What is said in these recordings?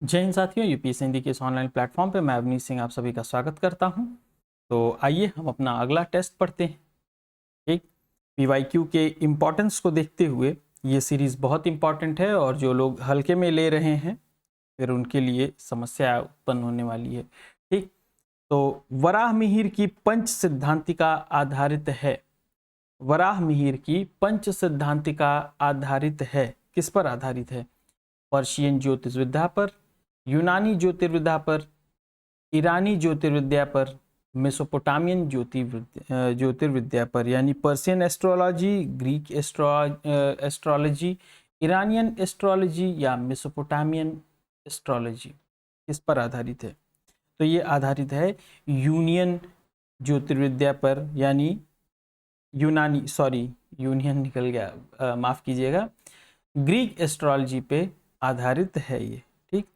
जय हिंद साथियों, यूपीएससी हिंदी के इस ऑनलाइन प्लेटफॉर्म पे मैं अवनीश सिंह आप सभी का स्वागत करता हूं। तो आइए हम अपना अगला टेस्ट पढ़ते हैं। ठीक, पीवाईक्यू के इम्पोर्टेंस को देखते हुए ये सीरीज़ बहुत इंपॉर्टेंट है और जो लोग हल्के में ले रहे हैं फिर उनके लिए समस्या उत्पन्न होने वाली है। ठीक, तो वराह मिहिर की पंच सिद्धांतिका आधारित है। वराह मिहिर की पंच सिद्धांतिका आधारित है। किस पर आधारित है? पर्शियन ज्योतिर्विद्या पर, यूनानी ज्योतिर्विद्या पर, ईरानी ज्योतिर्विद्या पर, मेसोपोटामियन ज्योतिर्विद्या पर, यानी Persian astrology, Greek astrology, Iranian astrology या मेसोपोटामियन एस्ट्रोलॉजी। किस पर आधारित है? तो ये आधारित है यूनियन ज्योतिर्विद्या पर, यानी यूनियन निकल गया, माफ कीजिएगा, ग्रीक एस्ट्रोलॉजी पे आधारित है ये। ठीक,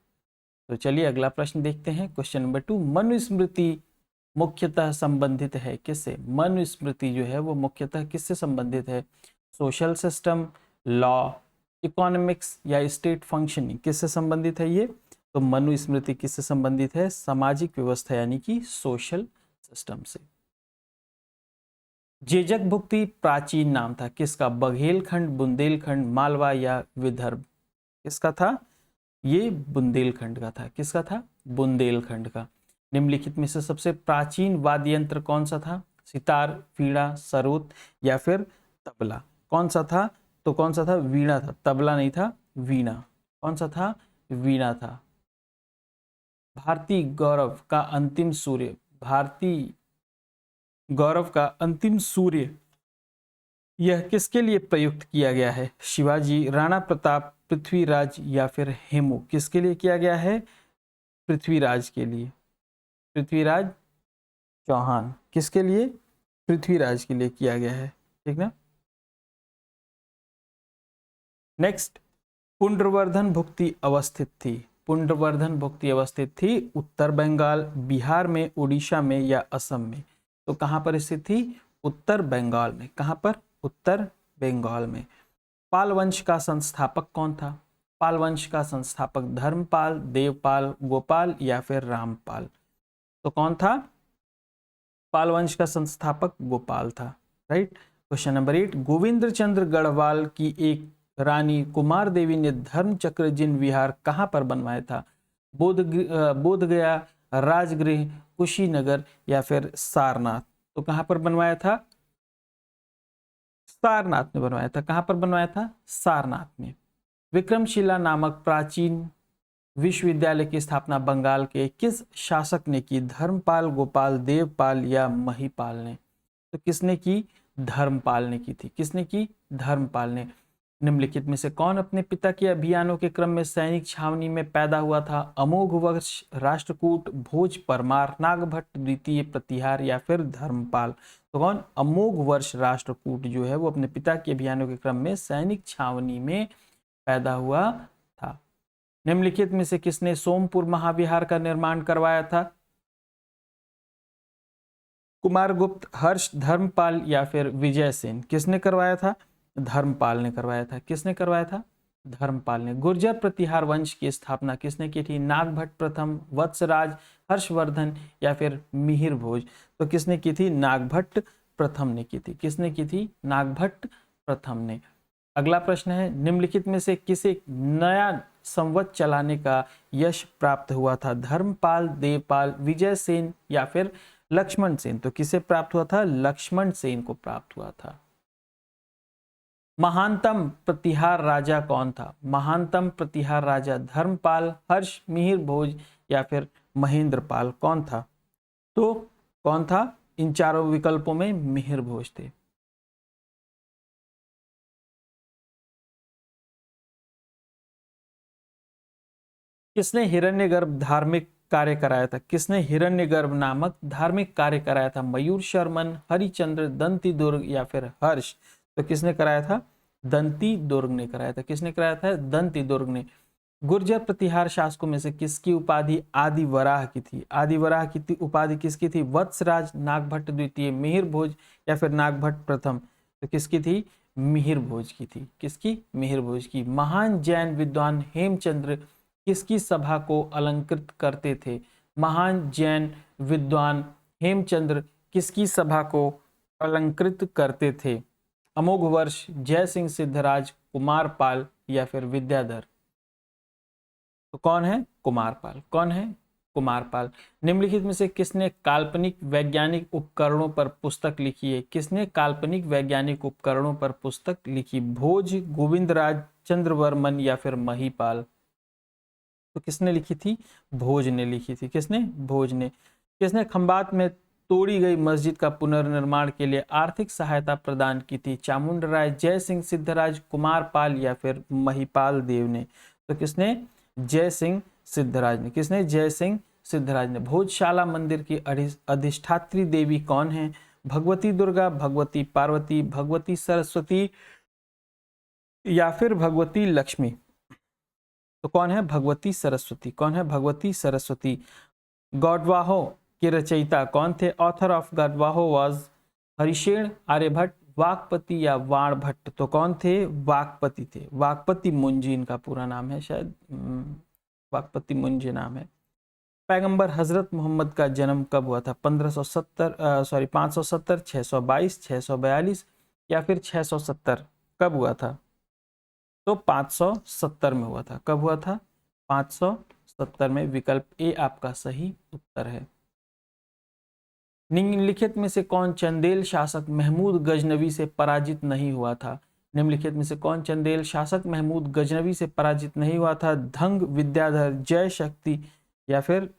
तो चलिए अगला प्रश्न देखते हैं। क्वेश्चन नंबर 2, मनुस्मृति मुख्यतः संबंधित है किससे? मनुस्मृति जो है वो मुख्यतः किससे संबंधित है? सोशल सिस्टम, लॉ, इकोनॉमिक्स या स्टेट फंक्शनिंग, किससे संबंधित है ये? तो मनुस्मृति किससे संबंधित है? सामाजिक व्यवस्था यानी कि सोशल सिस्टम से। जेजक भुक्ति प्राचीन नाम था किसका? बघेलखंड, बुंदेलखंड, मालवा या विदर्भ? किसका था? ये बुंदेलखंड का था। किसका था? बुंदेलखंड का। निम्नलिखित में से सबसे प्राचीन वाद्य यंत्र कौन सा था? सितार, वीणा, सरोद या फिर तबला? कौन सा था? तो कौन सा था? वीणा था, तबला नहीं था, वीणा। कौन सा था? वीणा था। भारतीय गौरव का अंतिम सूर्य, भारतीय गौरव का अंतिम सूर्य यह किसके लिए प्रयुक्त किया गया है? शिवाजी, राणा प्रताप, पृथ्वीराज या फिर हेमू? किसके लिए किया गया है? पृथ्वीराज के लिए। पृथ्वीराज चौहान। किसके लिए? पृथ्वीराज के लिए किया गया है। ठीक ना। नेक्स्ट, पुंड्रवर्धन भुक्ति अवस्थित थी। पुंड्रवर्धन भुक्ति अवस्थित थी उत्तर बंगाल, बिहार में, उड़ीसा में या असम में? तो कहां पर स्थित थी? उत्तर बंगाल में। कहां पर? उत्तर बंगाल में। पाल वंश का संस्थापक कौन था? पाल वंश का संस्थापक धर्मपाल, देवपाल, गोपाल या फिर रामपाल? तो कौन था? पाल वंश का संस्थापक गोपाल था। राइट। क्वेश्चन नंबर 8, गोविंद चंद्र गढ़वाल की एक रानी कुमार देवी ने धर्म चक्र जिन विहार कहां पर बनवाया था? बोध गया, राजगृह, कुशीनगर या फिर सारनाथ? तो कहां पर बनवाया था? सारनाथ में बनवाया था। कहां पर बनवाया था? सारनाथ में। विक्रमशिला नामक प्राचीन विश्वविद्यालय की स्थापना बंगाल के किस शासक ने की? धर्मपाल, गोपाल, देवपाल या महिपाल ने? तो किसने की? धर्मपाल ने की थी। किसने की? धर्मपाल ने। निम्नलिखित में से कौन अपने पिता के अभियानों के क्रम में सैनिक छावनी में पैदा हुआ था? अमोघ वर्ष, राष्ट्रकूट, भोज, परमार, नागभट्ट द्वितीय, प्रतिहार या फिर धर्मपाल? तो कौन? अमोघ वर्ष राष्ट्रकूट जो है वो अपने पिता के अभियानों के क्रम में सैनिक छावनी में पैदा हुआ था। निम्नलिखित में से किसने सोमपुर महाविहार का निर्माण करवाया था? कुमारगुप्त, हर्ष, धर्मपाल या फिर विजयसेन? किसने करवाया था? धर्मपाल ने करवाया था। किसने करवाया था? धर्मपाल ने। गुर्जर प्रतिहार वंश की स्थापना किसने की थी? नागभट्ट प्रथम, वत्सराज, हर्षवर्धन या फिर मिहिर भोज? तो किसने की थी? नागभट्ट प्रथम ने की थी। किसने की थी? नागभट्ट प्रथम ने। अगला प्रश्न है, निम्नलिखित में से किसे नया संवत चलाने का यश प्राप्त हुआ था? धर्मपाल, देवपाल, विजयसेन या फिर लक्ष्मण सेन? तो किसे प्राप्त हुआ था? लक्ष्मण सेन को प्राप्त हुआ था। महानतम प्रतिहार राजा कौन था? महानतम प्रतिहार राजा धर्मपाल, हर्ष, मिहिर भोज या फिर महेंद्रपाल? कौन था? तो कौन था? इन चारों विकल्पों में मिहिर भोज थे। किसने हिरण्यगर्भ धार्मिक कार्य कराया था? किसने हिरण्यगर्भ नामक धार्मिक कार्य कराया था? मयूर शर्मन, हरिचंद्र, दंती दुर्ग या फिर हर्ष? तो किसने कराया था? दंती दुर्ग ने कराया था। किसने कराया था? दंती दुर्ग ने। गुर्जर प्रतिहार शासकों में से किसकी उपाधि आदि वराह की थी? आदि वराह की उपाधि किसकी थी? वत्सराज, नागभट्ट द्वितीय, मिहिर भोज या फिर नागभट्ट प्रथम? तो किसकी थी? मिहिर भोज की थी। किसकी? मिहिर भोज की। महान जैन विद्वान हेमचंद्र किसकी सभा को अलंकृत करते थे? महान जैन विद्वान हेमचंद्र किसकी सभा को अलंकृत करते थे? अमोघ वर्ष, जय सिंह सिद्धराज, कुमारपाल या फिर विद्याधर? तो कौन है? कुमारपाल। कौन है? कुमारपाल। निम्नलिखित में से किसने काल्पनिक वैज्ञानिक उपकरणों पर पुस्तक लिखी है? किसने काल्पनिक वैज्ञानिक उपकरणों पर पुस्तक लिखी? भोज, गोविंदराज, चंद्रवर्मन या फिर महीपाल? तो किसने लिखी थी? भोज ने लिखी थी। किसने? भोज ने। किसने खंबात में तोड़ी गई मस्जिद का पुनर्निर्माण के लिए आर्थिक सहायता प्रदान की थी? चामुंडराय, जय सिंह सिद्धराज, कुमारपाल या फिर महीपाल देव ने? तो किसने? जय सिंह सिद्धराज ने। किसने? जय सिंह सिद्धराज ने। भोजशाला मंदिर की अधिष्ठात्री देवी कौन है? भगवती दुर्गा, भगवती पार्वती, भगवती सरस्वती या फिर भगवती लक्ष्मी? तो कौन है? भगवती सरस्वती। कौन है? भगवती सरस्वती। गौडवाहो के रचयिता कौन थे? Author of Gaudavaho was Harishen, Aryabhatta, Vakpati या वाणभट्ट? तो कौन थे? वाकपति थे। वाकपति मुंजी इनका पूरा नाम है, शायद वाकपति मुंजी नाम है। पैगंबर हजरत मोहम्मद का जन्म कब हुआ था? 570, 622, 642 या फिर 670? कब हुआ था? तो 570 में हुआ था। कब हुआ था? 570 में। विकल्प ए आपका सही उत्तर है। निम्नलिखित में से कौन चंदेल शासक महमूद गजनवी से पराजित नहीं हुआ था? निम्नलिखित में से कौन चंदेल शासक महमूद गजनवी से पराजित नहीं हुआ था? धंग, विद्याधर, जय शक्ति या फिर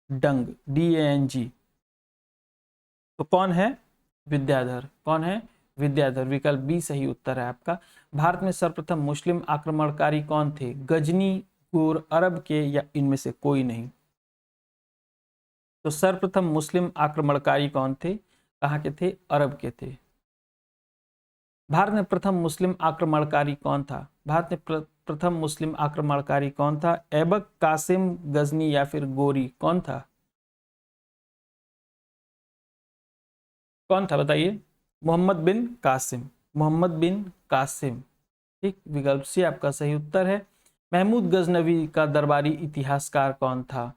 डंग, DANG? तो कौन है? विद्याधर। कौन है? विद्याधर। विकल्प बी सही उत्तर है आपका। भारत में सर्वप्रथम मुस्लिम आक्रमणकारी कौन थे? गजनी, गोर, अरब के या इनमें से कोई नहीं? तो सर्वप्रथम मुस्लिम आक्रमणकारी कौन थे? कहाँ के थे? अरब के थे। भारत में प्रथम मुस्लिम आक्रमणकारी कौन था? भारत में प्रथम मुस्लिम आक्रमणकारी कौन था? ऐबक, कासिम, गजनी या फिर गोरी? कौन था? कौन था बताइए? मोहम्मद बिन कासिम। मोहम्मद बिन कासिम। ठीक, विकल्प सी आपका सही उत्तर है। महमूद गजनवी का दरबारी इतिहासकार कौन था?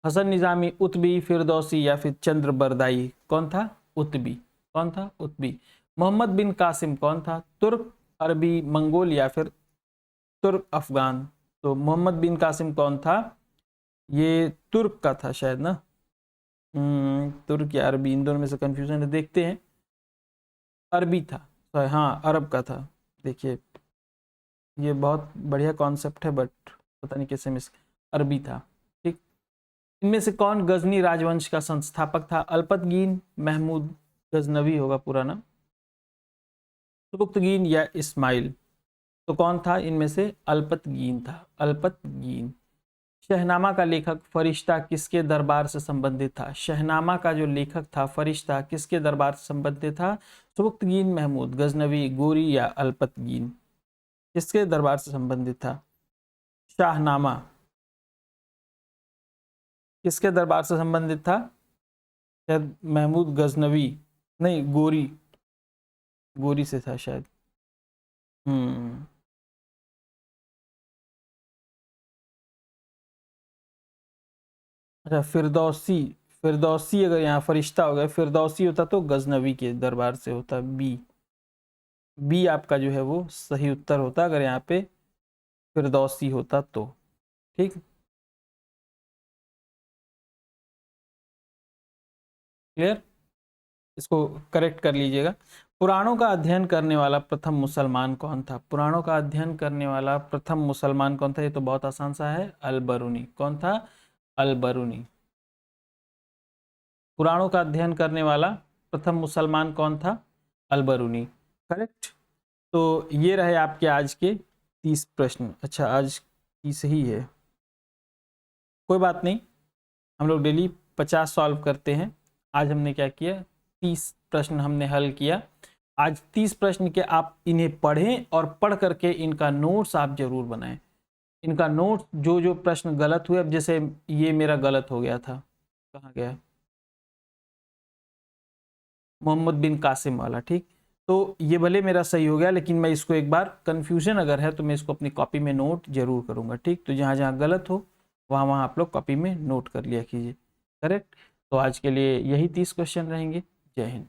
हसन निजामी, उतबी, फिरदौसी या फिर चंद्रबरदाई? कौन था? उतबी। कौन था? उतबी। मोहम्मद बिन कासिम कौन था? तुर्क, अरबी, मंगोल या फिर तुर्क अफगान? तो मोहम्मद बिन कासिम कौन था? ये तुर्क का था शायद ना, तुर्क या अरबी, इन दोनों में से कंफ्यूजन है, देखते हैं। अरबी था, हाँ अरब का था। देखिए ये बहुत बढ़िया कॉन्सेप्ट है बट पता नहीं कैसे मिस, अरबी था। ठीक, इनमें से कौन गजनी राजवंश का संस्थापक था? अल्पतगीन, महमूद गजनवी होगा पूरा नाम, सुबुक्तगीन या इस्माइल? तो कौन था इनमें से? अल्पतगीन था। अल्पतगीन। शहनामा का लेखक फरिश्ता किसके दरबार से संबंधित था? शहनामा का जो लेखक था फरिश्ता किसके दरबार से संबंधित था? सुबुक्तगीन, महमूद गजनवी, गोरी या अल्पतगीन? किसके दरबार से संबंधित था? शाहनामा किसके दरबार से संबंधित था? शायद महमूद गजनवी, नहीं गोरी, गोरी से था शायद। अच्छा फिरदौसी, फिरदौसी अगर यहाँ फरिश्ता हो गया, फिरदौसी होता तो गजनवी के दरबार से होता। बी, बी आपका जो है वो सही उत्तर होता अगर यहाँ पे फिरदौसी होता तो। ठीक, क्लियर, इसको करेक्ट कर लीजिएगा। पुराणों का अध्ययन करने वाला प्रथम मुसलमान कौन था? पुराणों का अध्ययन करने वाला प्रथम मुसलमान कौन था? ये तो बहुत आसान सा है, अल-बरूनी। कौन था? अल-बरूनी। पुराणों का अध्ययन करने वाला प्रथम मुसलमान कौन था? अल-बरूनी। करेक्ट। तो ये रहे आपके आज के 30 प्रश्न। अच्छा आज 30 ही है, कोई बात नहीं, हम लोग डेली 50 सॉल्व करते हैं। आज हमने क्या किया? 30 प्रश्न हमने हल किया। आज 30 प्रश्न के आप इन्हें पढ़ें और पढ़ करके इनका नोट्स आप जरूर बनाएं। इनका नोट्स, जो जो प्रश्न गलत हुए, अब जैसे ये मेरा गलत हो गया था, कहाँ गया? मोहम्मद बिन कासिम वाला। ठीक, तो ये भले मेरा सही हो गया, लेकिन मैं इसको एक बार कन्फ्यूजन अगर है तो मैं इसको अपनी कॉपी में नोट जरूर करूँगा। ठीक, तो जहाँ जहाँ गलत हो वहाँ वहाँ आप लोग कॉपी में नोट कर लिया कीजिए। करेक्ट। तो आज के लिए यही 30 क्वेश्चन रहेंगे। जय हिंद।